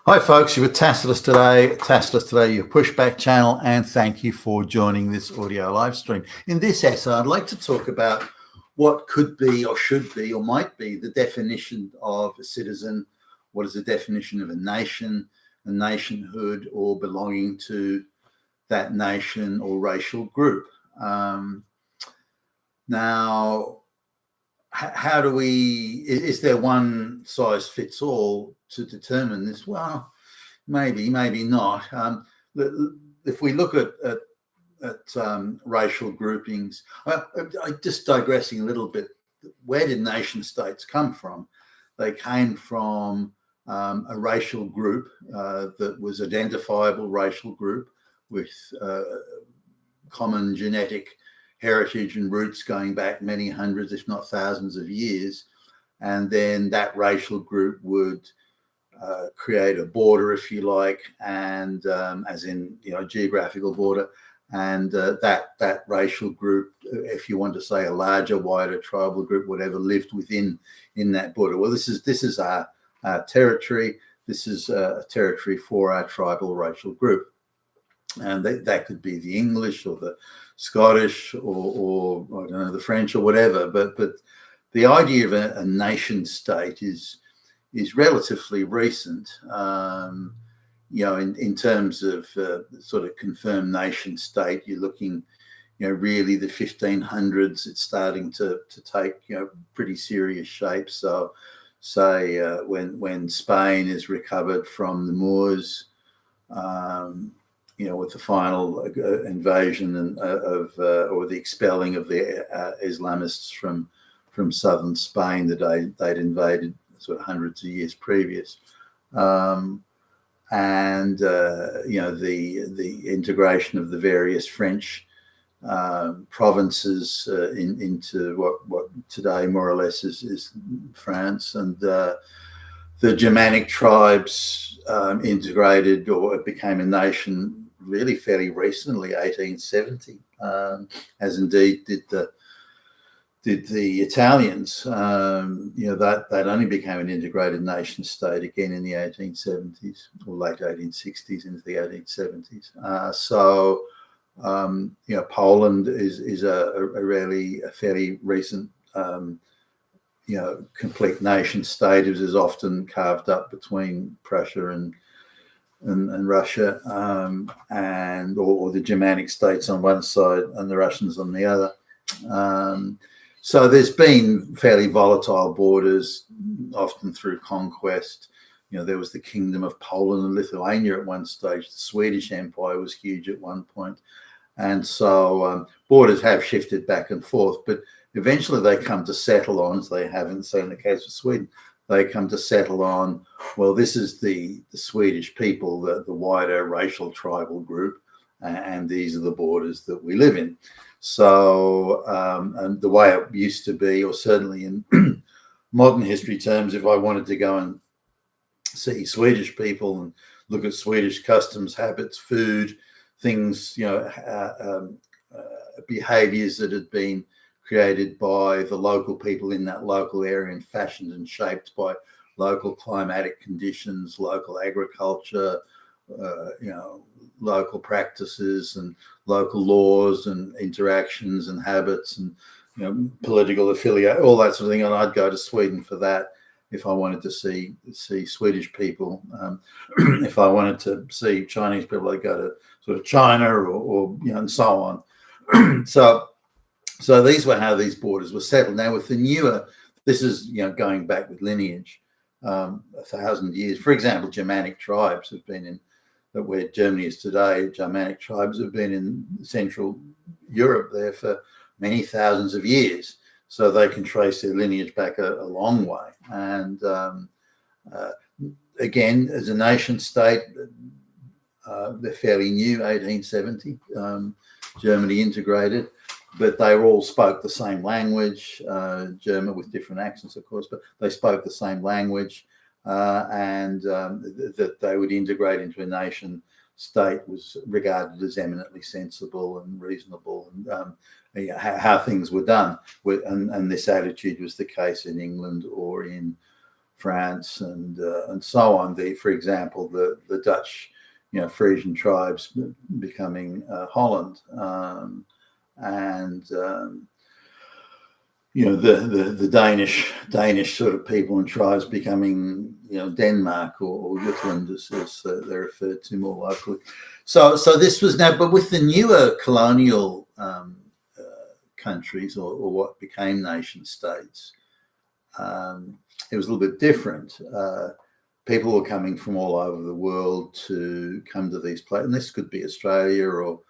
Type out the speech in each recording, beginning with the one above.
Hi folks, you're with Tacitus today, your pushback channel, and thank you for joining this audio live stream. In this essay, I'd like to talk about what could be or should be or might be the definition of a citizen. What is the definition of a nation, a nationhood, or belonging to that nation or racial group? Now, how do we, is there one size fits all to determine this? Well, maybe not. If we look at racial groupings, I just digressing a little bit, where did nation states come from? They came from a racial group that was identifiable racial group with common genetic heritage and roots going back many hundreds, if not thousands of years. And then that racial group would create a border, if you like, and as in, geographical border. And that racial group, if you want to say a larger, wider tribal group, whatever, lived in that border. Well, this is our territory. This is a territory for our tribal racial group. And that could be the English or the Scottish or I don't know, the French or whatever. But the idea of a nation state is relatively recent. In terms of sort of confirmed nation state, you're looking, really the 1500s. It's starting to take pretty serious shape. So, say when Spain is recovered from the Moors. With the final invasion or the expelling of the Islamists from southern Spain that they'd invaded sort of hundreds of years previous, and the integration of the various French provinces into what today more or less is France, and the Germanic tribes integrated or became a nation really fairly recently, 1870, as indeed did the Italians. That only became an integrated nation state again in the 1870s or late 1860s into the 1870s. Poland is a fairly recent complete nation state. It is often carved up between Prussia and Russia, or the Germanic states on one side and the Russians on the other. So there's been fairly volatile borders, often through conquest. There was the Kingdom of Poland and Lithuania at one stage. The Swedish Empire was huge at one point. And so borders have shifted back and forth, but eventually they come to settle on, as they haven't, say in the case of Sweden, they come to settle on, well, this is the Swedish people, the wider racial tribal group, and these are the borders that we live in. So, and the way it used to be, or certainly in modern history terms, if I wanted to go and see Swedish people and look at Swedish customs, habits, food, things, behaviors that had been created by the local people in that local area and fashioned and shaped by local climatic conditions, local agriculture, local practices and local laws and interactions and habits and political affiliate, all that sort of thing. And I'd go to Sweden for that if I wanted to see Swedish people. If I wanted to see Chinese people, I'd go to sort of China or and so on. So these were how these borders were settled. Now with the newer, this is going back with lineage, 1,000 years. For example, Germanic tribes have been in where Germany is today. Germanic tribes have been in Central Europe there for many thousands of years, so they can trace their lineage back a long way. And again, as a nation state, they're fairly new, 1870. Germany integrated. But they all spoke the same language, German with different accents, of course, but they spoke the same language, and that they would integrate into a nation state was regarded as eminently sensible and reasonable, and how things were done. And this attitude was the case in England or in France and so on. For example, the Dutch, Frisian tribes becoming Holland, and the Danish sort of people and tribes becoming Denmark or Jutland as they're referred to more locally. So this was now, but with the newer colonial countries or what became nation states, it was a little bit different. People were coming from all over the world to come to these places, and this could be Australia or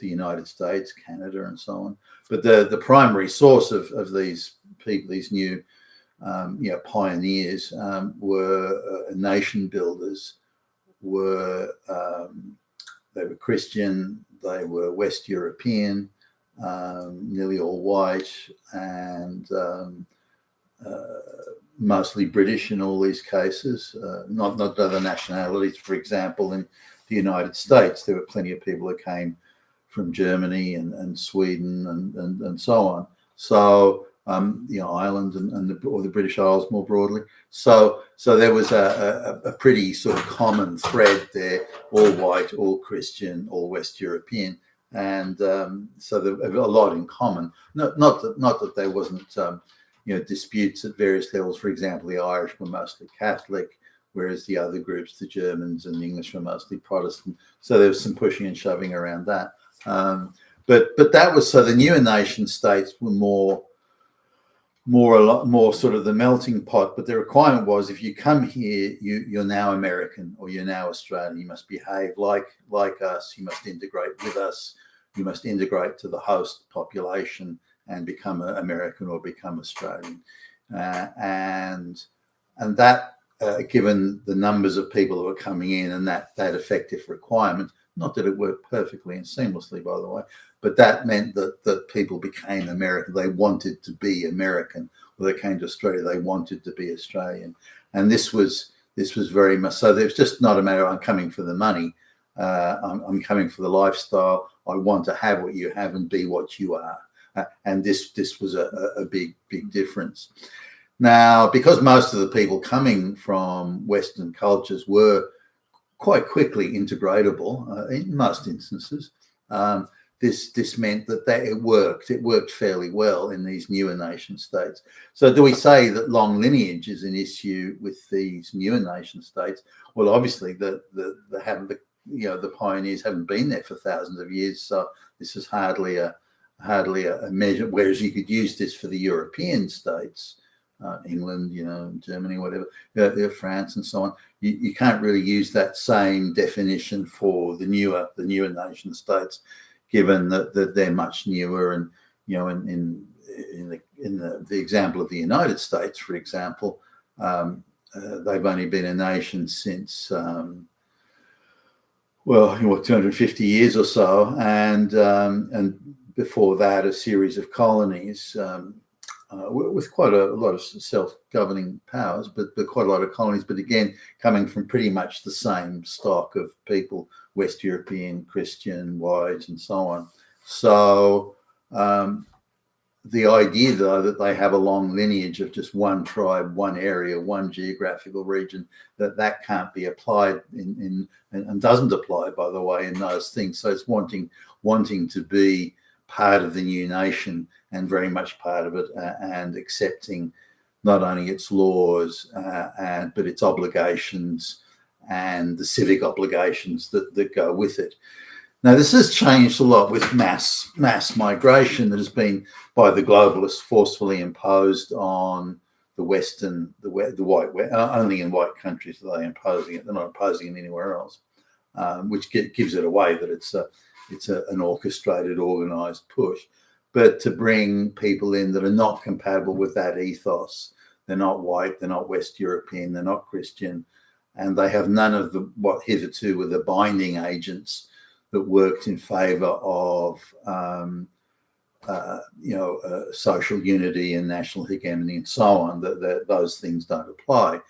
the United States, Canada, and so on. But the primary source of these people, these new pioneers, were nation builders. They were Christian, they were West European, nearly all white, and mostly British in all these cases, not other nationalities. For example, in the United States, there were plenty of people that came from Germany and Sweden and so on. So Ireland or the British Isles more broadly. So there was a pretty sort of common thread there: all white, all Christian, all West European, and so there were a lot in common. Not that there wasn't disputes at various levels. For example, the Irish were mostly Catholic, whereas the other groups, the Germans and the English, were mostly Protestant. So there was some pushing and shoving around that. But that was, so the newer nation states were a lot more sort of the melting pot. But the requirement was, if you come here, you're now American or you're now Australian. You must behave like us. You must integrate with us. You must integrate to the host population and become an American or become Australian. And that, given the numbers of people who were coming in and that effective requirement, not that it worked perfectly and seamlessly, by the way, but that meant that people became American. They wanted to be American. When they came to Australia, they wanted to be Australian. And this was very much so. There's just not a matter of I'm coming for the money. I'm coming for the lifestyle. I want to have what you have and be what you are. And this was a big difference. Now, because most of the people coming from Western cultures were quite quickly integratable in most instances, this meant that it worked. It worked fairly well in these newer nation states. So do we say that long lineage is an issue with these newer nation states? Well, obviously the pioneers haven't been there for thousands of years, so this is hardly a measure. Whereas you could use this for the European states, England, Germany, whatever, France, and so on. You can't really use that same definition for the newer nation states, given that they're much newer. And in the example of the United States, for example, they've only been a nation since 250 years or so, and before that, a series of colonies with quite a lot of self-governing powers, but quite a lot of colonies. But again, coming from pretty much the same stock of people: West European, Christian, white, and so on. So the idea, though, that they have a long lineage of just one tribe, one area, one geographical region, that can't be applied in and doesn't apply, by the way, in those things. So it's wanting to be part of the new nation and very much part of it, and accepting not only its laws but its obligations and the civic obligations that go with it. Now, this has changed a lot with mass migration that has been, by the globalists, forcefully imposed on the Western, the white, only in white countries are they imposing it. They're not imposing it anywhere else, which gives it away that it's an orchestrated, organised push. But to bring people in that are not compatible with that ethos, they're not white, they're not West European, they're not Christian, and they have none of what hitherto were the binding agents that worked in favour of social unity and national hegemony and so on. Those things don't apply.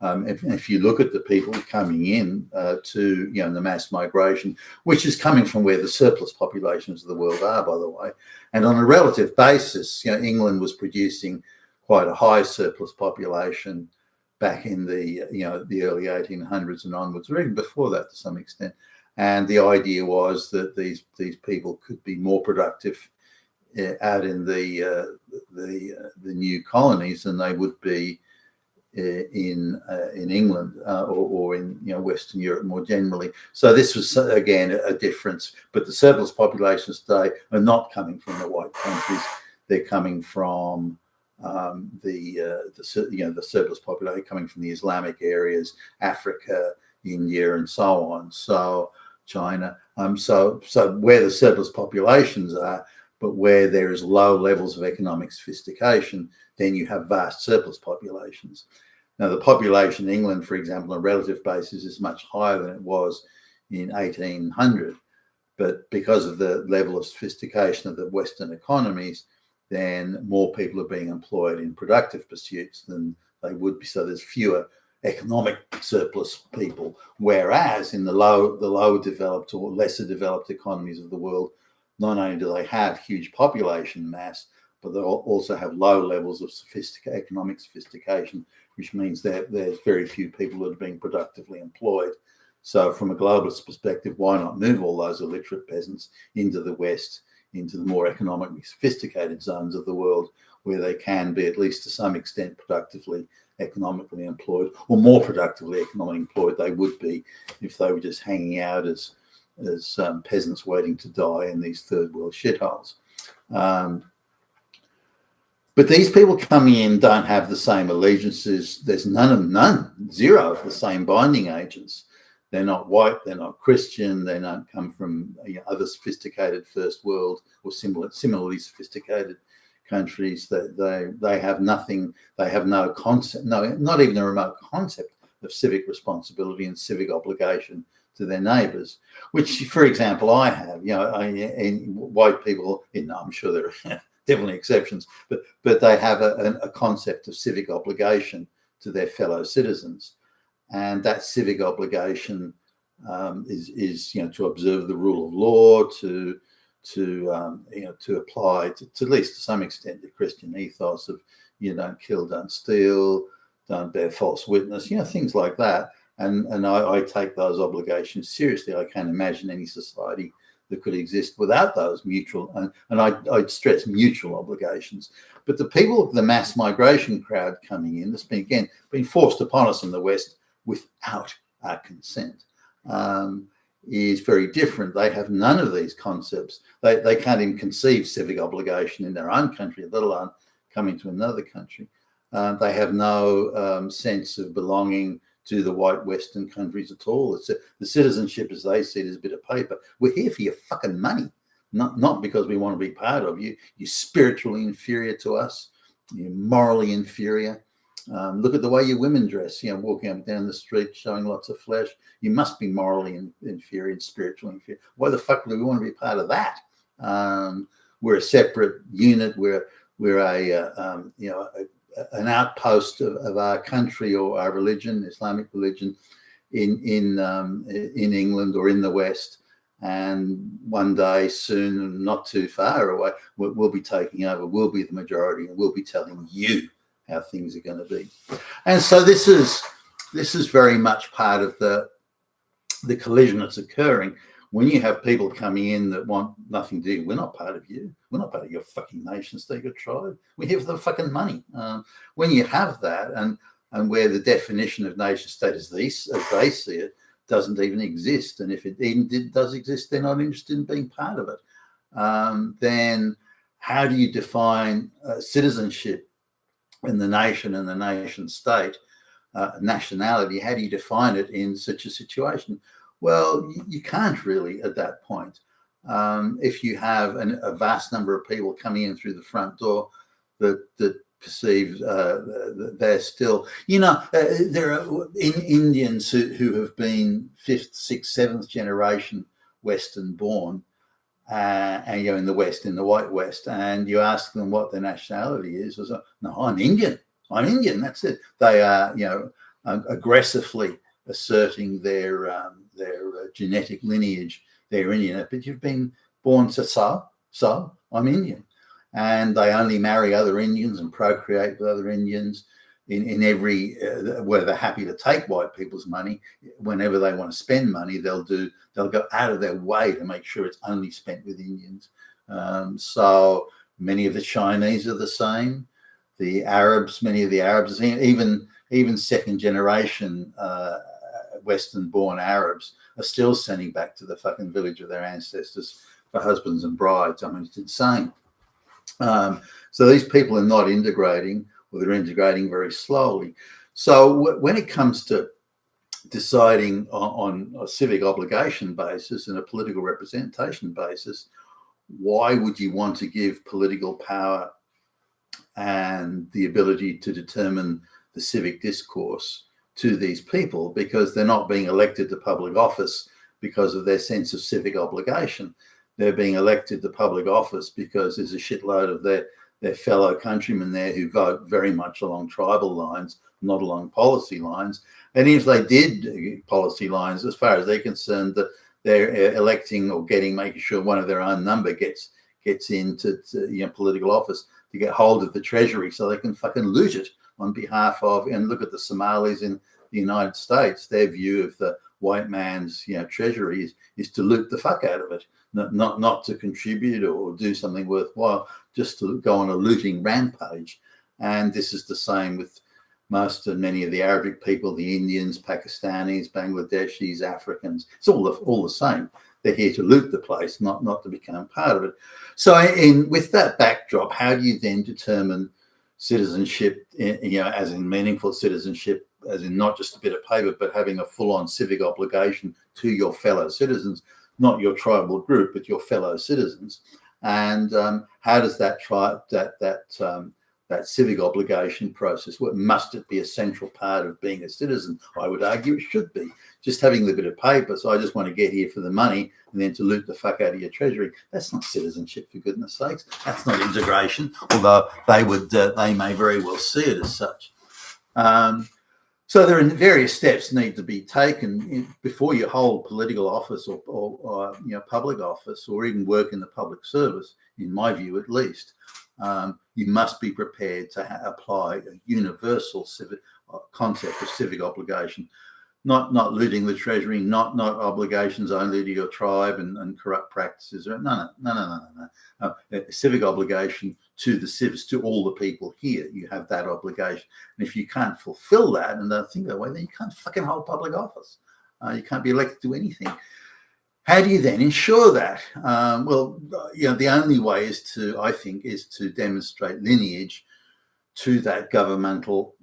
If you look at the people coming in to the mass migration, which is coming from where the surplus populations of the world are, by the way, and on a relative basis, England was producing quite a high surplus population back in the the early 1800s and onwards, or even before that to some extent. And the idea was that these people could be more productive out in the new colonies than they would be in England or in Western Europe more generally. So this was again a difference. But the surplus populations today are not coming from the white countries; they're coming from the surplus population coming from the Islamic areas, Africa, India, and so on. So China. So where the surplus populations are, but where there is low levels of economic sophistication, then you have vast surplus populations. Now, the population in England, for example, on a relative basis, is much higher than it was in 1800. But because of the level of sophistication of the Western economies, then more people are being employed in productive pursuits than they would be. So there's fewer economic surplus people. Whereas in the low developed or lesser developed economies of the world, not only do they have huge population mass, but they also have low levels of economic sophistication, which means that there's very few people that are being productively employed. So from a globalist perspective, why not move all those illiterate peasants into the West, into the more economically sophisticated zones of the world, where they can be, at least to some extent, productively economically employed, or more productively economically employed they would be if they were just hanging out as peasants waiting to die in these third world shitholes. But these people coming in don't have the same allegiances. There's zero of the same binding agents. They're not white, they're not Christian, they don't come from other sophisticated first world or similarly sophisticated countries. They have nothing, they have no concept, not even a remote concept of civic responsibility and civic obligation to their neighbours, which, for example, I have. White people, I'm sure there are definitely exceptions, but they have a concept of civic obligation to their fellow citizens. And that civic obligation is to observe the rule of law, to apply to at least to some extent the Christian ethos of don't kill, don't steal, don't bear false witness, things like that. And I take those obligations seriously. I can't imagine any society that could exist without those mutual, and I'd stress mutual obligations. But the people, the mass migration crowd coming in, that's been forced upon us in the West without our consent, is very different. They have none of these concepts. They can't even conceive civic obligation in their own country, let alone coming to another country. They have no sense of belonging to the white Western countries at all. It's the citizenship, as they see it, is a bit of paper. We're here for your fucking money, not because we want to be part of you. You're spiritually inferior to us. You're morally inferior. Look at the way you women dress, walking up and down the street showing lots of flesh. You must be morally inferior and spiritually inferior. Why the fuck do we want to be part of that? We're a separate unit. We're an outpost of our country or our religion, Islamic religion, in England or in the West. And one day soon, not too far away, we'll be taking over. We'll be the majority, and we'll be telling you how things are going to be. And so this is very much part of the collision that's occurring when you have people coming in that want nothing to do. We're not part of you. We're not part of your fucking nation state or tribe. We're here for the fucking money. When you have that, and where the definition of nation state as they see it doesn't even exist, and if it even does exist, they're not interested in being part of it. Then how do you define citizenship in the nation and the nation state, nationality? How do you define it in such a situation? Well, you can't really at that point. If you have a vast number of people coming in through the front door that perceive they're still, there are Indians who have been 5th, 6th, 7th generation Western born, and in the West, in the white West, and you ask them what their nationality is. No, I'm Indian. I'm Indian. That's it. They are, aggressively asserting their genetic lineage. They're Indian, but you've been born so I'm Indian, and they only marry other Indians and procreate with other Indians. in every where they're happy to take white people's money. Whenever they want to spend money, they'll go out of their way to make sure it's only spent with Indians. So many of the Chinese are the same. The Arabs, many of the Arabs, even second generation Western-born Arabs are still sending back to the fucking village of their ancestors for husbands and brides. I mean, it's insane. So these people are not integrating, or they're integrating very slowly. So when it comes to deciding on a civic obligation basis and a political representation basis, why would you want to give political power and the ability to determine the civic discourse to these people? Because they're not being elected to public office because of their sense of civic obligation. They're being elected to public office because there's a shitload of their fellow countrymen there who vote very much along tribal lines, not along policy lines. And if they did policy lines, as far as they're concerned, that they're electing or making sure one of their own number gets into political office to get hold of the treasury so they can fucking loot it on behalf of. And look at the Somalis in the United States. Their view of the white man's treasury is to loot the fuck out of it, not to contribute or do something worthwhile, just to go on a looting rampage. And this is the same with most and many of the Arabic people, the Indians, Pakistanis, Bangladeshis, Africans. It's all the same. They're here to loot the place, not to become part of it. So with that backdrop, how do you then determine citizenship, as in meaningful citizenship, as in not just a bit of paper, but having a full-on civic obligation to your fellow citizens, not your tribal group, but your fellow citizens? And how does that civic obligation process, must it be a central part of being a citizen? I would argue it should be. Just having the bit of paper, so I just want to get here for the money and then to loot the fuck out of your treasury, that's not citizenship, for goodness sakes. That's not integration, although they may very well see it as such. So there are various steps need to be taken before you hold political office or public office, or even work in the public service, in my view at least. You must be prepared to apply a universal civic concept of civic obligation, not looting the treasury, not obligations only to your tribe and corrupt practices. No. Civic obligation to the civils, to all the people here. You have that obligation. And if you can't fulfill that and don't think that way, then you can't fucking hold public office. You can't be elected to anything. How do you then ensure that? The only way is to demonstrate lineage to that governmental,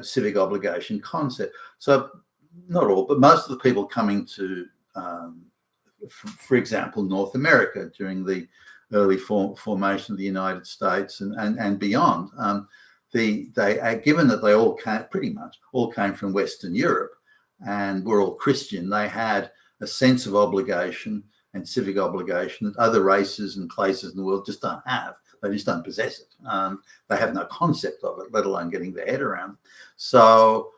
civic obligation concept. So not all, but most of the people coming to, for example, North America during the early formation of the United States and beyond, given that they all pretty much all came from Western Europe and were all Christian, they had a sense of obligation and civic obligation that other races and places in the world just don't have. They just don't possess it. They have no concept of it, let alone getting their head around it. So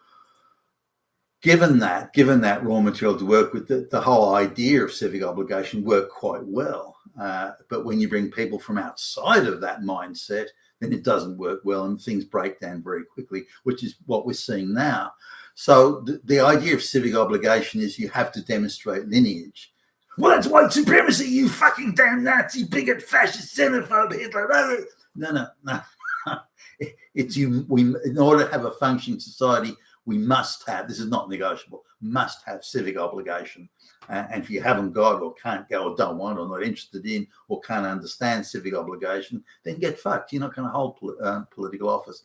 given that raw material to work with, the whole idea of civic obligation worked quite well. But when you bring people from outside of that mindset, then it doesn't work well and things break down very quickly, which is what we're seeing now. So the idea of civic obligation is you have to demonstrate lineage. Well, that's white supremacy, you fucking damn Nazi, bigot, fascist, xenophobe, Hitler. No. It's in order to have a functioning society, we must have, this is not negotiable, must have civic obligation. And if you haven't got or can't go or don't want or not interested in or can't understand civic obligation, then get fucked. You're not going to hold political office.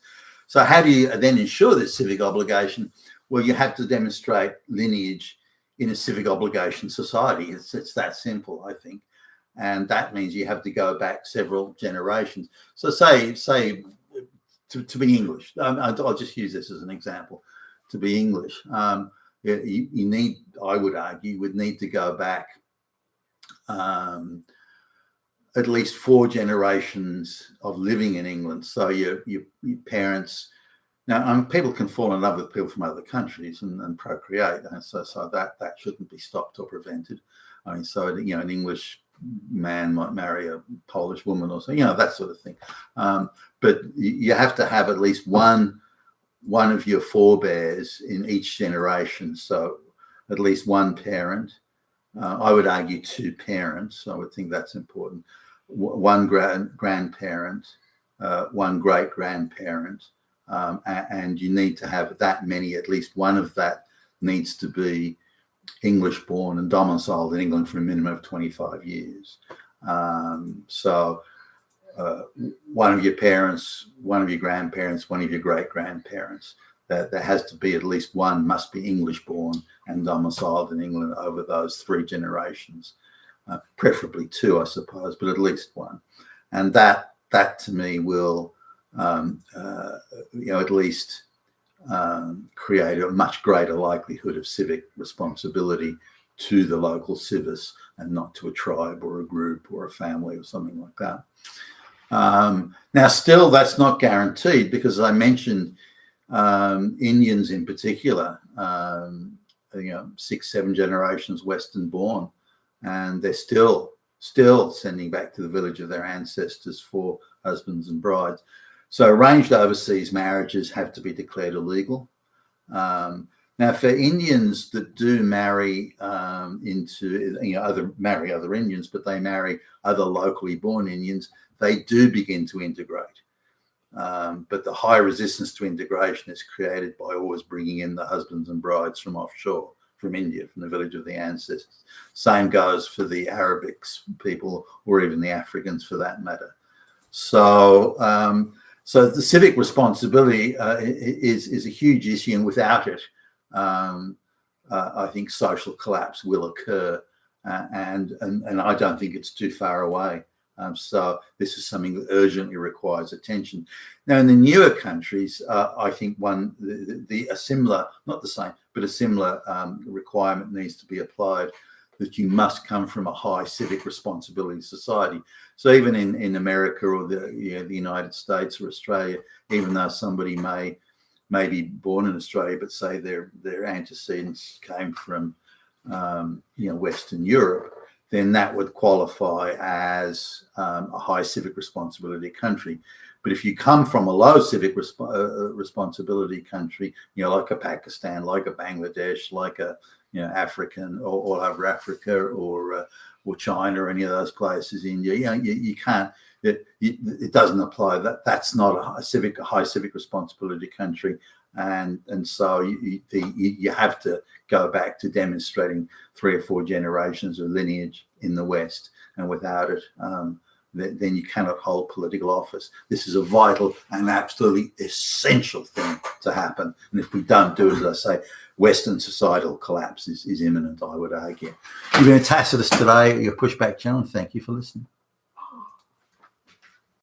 So how do you then ensure this civic obligation? Well, you have to demonstrate lineage in a civic obligation society. It's that simple, I think. And that means you have to go back several generations. So say to be English, I'll just use this as an example. To be English, you need, I would argue, would need to go back at least 4 generations of living in England. So your parents. Now, people can fall in love with people from other countries and procreate, and so that shouldn't be stopped or prevented. I mean, so an English man might marry a Polish woman or so, that sort of thing. But you have to have at least one one of your forebears in each generation. So at least one parent. I would argue two parents. I would think that's important. One grandparent, one great grandparent, and you need to have that many. At least one of that needs to be English born and domiciled in England for a minimum of 25 years. So one of your parents, one of your grandparents, one of your great grandparents, there has to be at least one must be English born and domiciled in England over those 3 generations, preferably 2, I suppose, but at least one. And that to me will, at least create a much greater likelihood of civic responsibility to the local civis and not to a tribe or a group or a family or something like that. Now, still, that's not guaranteed because, as I mentioned, Indians in particular, 6, 7 generations Western born, and they're still sending back to the village of their ancestors for husbands and brides. So arranged overseas marriages have to be declared illegal. Now, for Indians that do marry marry other Indians, but they marry other locally born Indians, they do begin to integrate. But the high resistance to integration is created by always bringing in the husbands and brides from offshore, from India, from the village of the ancestors. Same goes for the Arabics people, or even the Africans for that matter. So, so the civic responsibility is a huge issue, and without it, I think social collapse will occur, and I don't think it's too far away. So this is something that urgently requires attention. Now, in the newer countries, I think a similar, not the same, but a similar requirement needs to be applied, that you must come from a high civic responsibility society. So even in America or the United States or Australia, even though somebody may be born in Australia, but say their antecedents came from Western Europe, then that would qualify as a high civic responsibility country. But if you come from a low civic responsibility country, like a Pakistan, like a Bangladesh, like a African or all over Africa or China or any of those places, India, you can't. It doesn't apply. That's not a high civic responsibility country, and so you have to go back to demonstrating 3 or 4 generations of lineage in the West, and without it, then you cannot hold political office. This is a vital and absolutely essential thing to happen, and if we don't do it, as I say, Western societal collapse is imminent, I would argue. You've been a Tacitus today, your Pushback Channel. Thank you for listening.